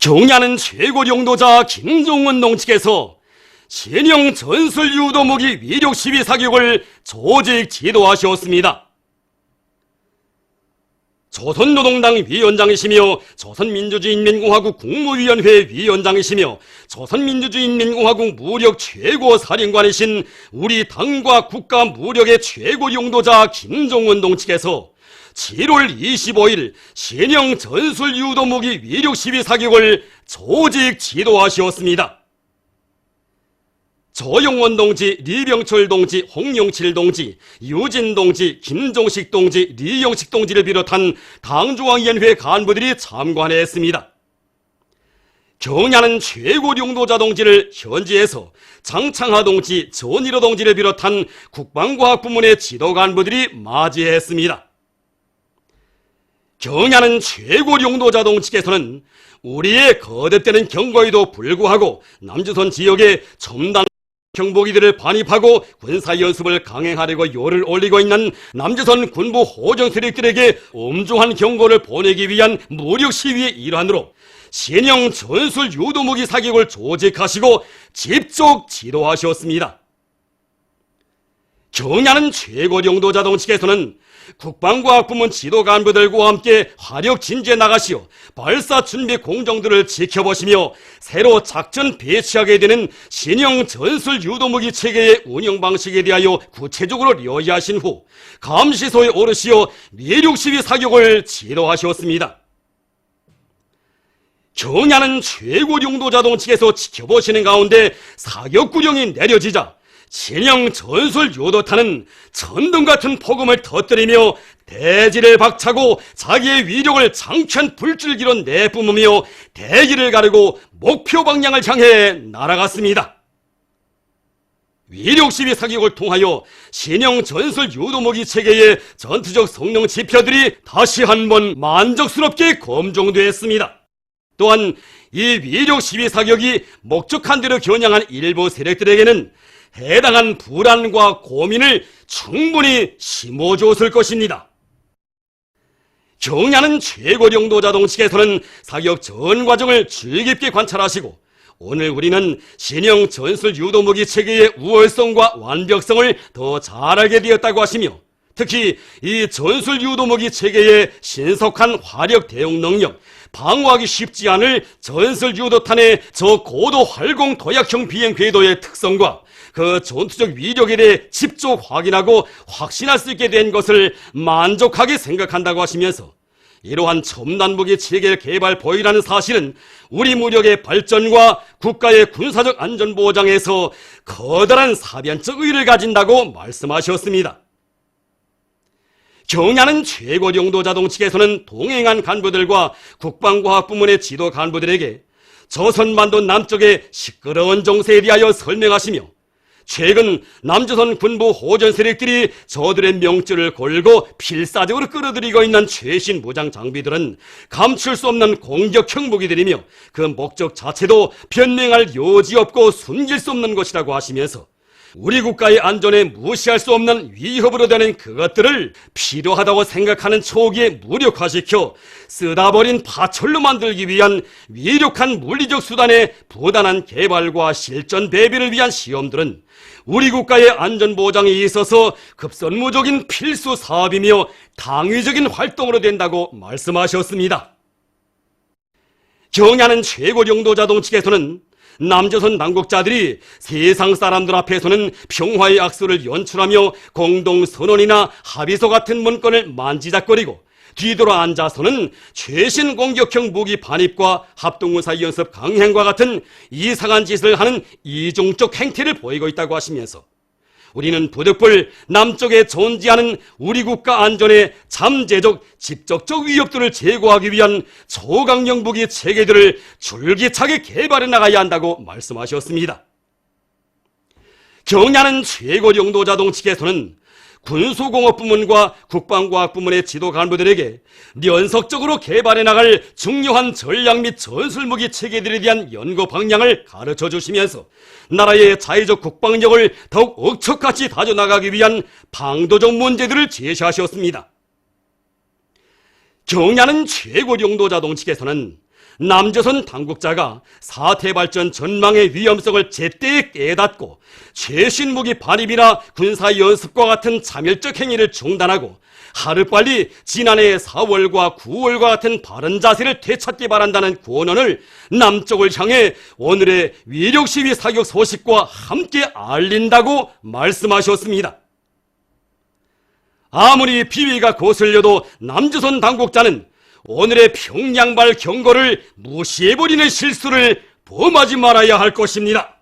경야는 최고 용도자 김종원 농측에서 신형 전술 유도무기 위력 시위 사격을 조직 지도하셨습니다. 조선노동당 위원장이시며 조선민주주의인민공화국 국무위원회 위원장이시며 조선민주주의인민공화국 무력 최고사령관이신 우리 당과 국가 무력의 최고 용도자 김종원 동측에서 7월 25일 신형 전술 유도무기 위력 시위 사격을 조직 지도하셨습니다. 조영원 동지, 리병철 동지, 홍영칠 동지, 유진 동지, 김종식 동지, 리영식 동지를 비롯한 당중앙위원회 간부들이 참관했습니다. 경야는 최고 용도자 동지를 현지에서 장창하 동지, 전일호 동지를 비롯한 국방과학부문의 지도 간부들이 맞이했습니다. 경야는 최고 용도자 동지께서는 우리의 거듭되는 경고에도 불구하고 남조선 지역의 첨단 경보기들을 반입하고 군사연습을 강행하려고 요를 올리고 있는 남조선 군부 호전 세력들에게 엄중한 경고를 보내기 위한 무력 시위의 일환으로 신형 전술 유도무기 사격을 조직하시고 직접 지도하셨습니다. 경야는 최고 용도자 동측에서는 국방과학부문 지도 간부들과 함께 화력 진지에 나가시어 발사 준비 공정들을 지켜보시며 새로 작전 배치하게 되는 신형 전술 유도무기 체계의 운영 방식에 대하여 구체적으로 요의하신 후 감시소에 오르시어 미력 시위 사격을 지도하셨습니다. 경야는 최고 용도자 동측에서 지켜보시는 가운데 사격구령이 내려지자 신형 전술 유도탄은 천둥 같은 폭음을 터뜨리며 대지를 박차고 자기의 위력을 장천 불줄기로 내뿜으며 대기를 가르고 목표 방향을 향해 날아갔습니다. 위력 시위 사격을 통하여 신형 전술 유도무기 체계의 전투적 성능 지표들이 다시 한번 만족스럽게 검증되었습니다. 또한 이 위력 시위 사격이 목적한 대로 겨냥한 일부 세력들에게는 해당한 불안과 고민을 충분히 심어주었을 것입니다. 경야는 최고 용도자 동측에서는 사격 전 과정을 주의 깊게 관찰하시고 오늘 우리는 신형 전술 유도무기 체계의 우월성과 완벽성을 더 잘 알게 되었다고 하시며 특히 이 전술 유도무기 체계의 신속한 화력 대응 능력, 방어하기 쉽지 않을 전술 유도탄의 저고도 활공 도약형 비행 궤도의 특성과 그 전투적 위력에 대해 직접 확인하고 확신할 수 있게 된 것을 만족하게 생각한다고 하시면서 이러한 첨단 무기 체계 개발 보유라는 사실은 우리 무력의 발전과 국가의 군사적 안전 보장에서 커다란 사변적 의의를 가진다고 말씀하셨습니다. 경야는 최고 용도자 동측에서는 동행한 간부들과 국방과학부문의 지도 간부들에게 조선반도 남쪽의 시끄러운 정세에 대하여 설명하시며 최근 남조선 군부 호전 세력들이 저들의 명줄을 걸고 필사적으로 끌어들이고 있는 최신 무장 장비들은 감출 수 없는 공격형 무기들이며 그 목적 자체도 변명할 여지 없고 숨길 수 없는 것이라고 하시면서 우리 국가의 안전에 무시할 수 없는 위협으로 되는 그것들을 필요하다고 생각하는 초기에 무력화시켜 쓰다 버린 파철로 만들기 위한 위력한 물리적 수단의 부단한 개발과 실전 배비를 위한 시험들은 우리 국가의 안전보장에 있어서 급선무적인 필수 사업이며 당위적인 활동으로 된다고 말씀하셨습니다. 경야는 최고 용도자 동측에서는 남조선 당국자들이 세상 사람들 앞에서는 평화의 악수를 연출하며 공동선언이나 합의서 같은 문건을 만지작거리고 뒤돌아 앉아서는 최신 공격형 무기 반입과 합동군사 연습 강행과 같은 이상한 짓을 하는 이중적 행태를 보이고 있다고 하시면서 우리는 부득불 남쪽에 존재하는 우리 국가 안전의 잠재적, 직접적 위협들을 제거하기 위한 초강력 무기 체계들을 줄기차게 개발해 나가야 한다고 말씀하셨습니다. 경야는 최고 용도자 동측에서는 군수공업부문과 국방과학부문의 지도 간부들에게 연속적으로 개발해 나갈 중요한 전략 및 전술무기 체계들에 대한 연구 방향을 가르쳐 주시면서 나라의 자의적 국방력을 더욱 억척같이 다져나가기 위한 방도적 문제들을 제시하셨습니다. 경야는 최고 용도자 동측에서는 남조선 당국자가 사태발전 전망의 위험성을 제때 깨닫고 최신 무기 반입이나 군사연습과 같은 자멸적 행위를 중단하고 하루빨리 지난해 4월과 9월과 같은 바른 자세를 되찾기 바란다는 권언을 남쪽을 향해 오늘의 위력시위 사격 소식과 함께 알린다고 말씀하셨습니다. 아무리 비위가 거슬려도 남조선 당국자는 오늘의 평양발 경고를 무시해버리는 실수를 범하지 말아야 할 것입니다.